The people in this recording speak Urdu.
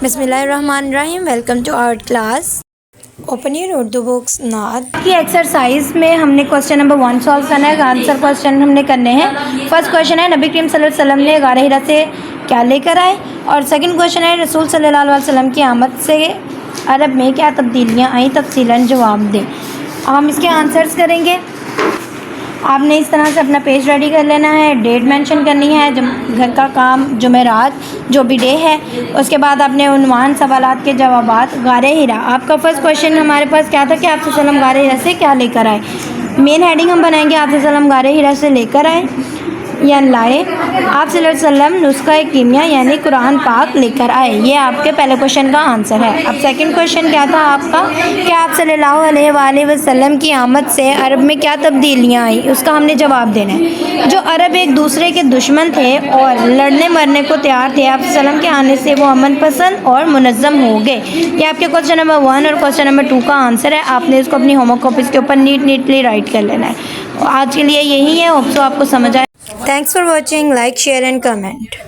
بسم اللہ الرحمن الرحیم. Welcome to art class. Open your Urdu books. نعت کی ایکسرسائز میں ہم نے کوشچن نمبر 1 سالو کرنا ہے. آنسر کوشچن ہم نے کرنے ہیں. فرسٹ کوشچن ہے نبی کریم صلی اللہ علیہ وسلم نے غار حرا سے کیا لے کر آئے، اور سیکنڈ کوشچن ہے رسول صلی اللہ علیہ وسلم کی آمد سے عرب میں کیا تبدیلیاں آئیں، تفصیلاً جواب دیں. ہم اس کے آنسرز کریں گے. آپ نے اس طرح سے اپنا پیج ریڈی کر لینا ہے، ڈیٹ مینشن کرنی ہے، گھر کا کام، جمعرات جو بھی ڈے ہے. اس کے بعد آپ نے عنوان، سوالات کے جوابات. غار حرا، آپ کا فرسٹ کویشچن ہمارے پاس کیا تھا کہ آپ صلی اللہ علیہ وسلم غار حرا سے کیا لے کر آئے. مین ہیڈنگ ہم بنائیں گے آپ صلی اللہ علیہ وسلم غار حرا سے لے کر آئے یا لائے. آپ صلی اللہ علیہ وسلم نسخہ کیمیا یعنی قرآن پاک لے کر آئے. یہ آپ کے پہلے کویشچن کا آنسر ہے. اب سیکنڈ کویشچن کیا تھا آپ کا کہ آپ صلی اللہ علیہ وآلہ وسلم کی آمد سے عرب میں کیا تبدیلیاں آئیں، اس کا ہم نے جواب دینا ہے. جو عرب ایک دوسرے کے دشمن تھے اور لڑنے مرنے کو تیار تھے، آپ صلی اللہ علیہ وسلم کے آنے سے وہ امن پسند اور منظم ہو گئے. یہ آپ کے کویشچن نمبر 1 اور کویشچن نمبر 2 کا آنسر ہے. آپ نے اس کو اپنی ہوم ورک کاپیز کے اوپر نیٹلی رائٹ کر لینا ہے. آج کے لیے یہی ہے. ہوپ سو آپ کو سمجھ آئے. Thanks for watching. Like, share and comment.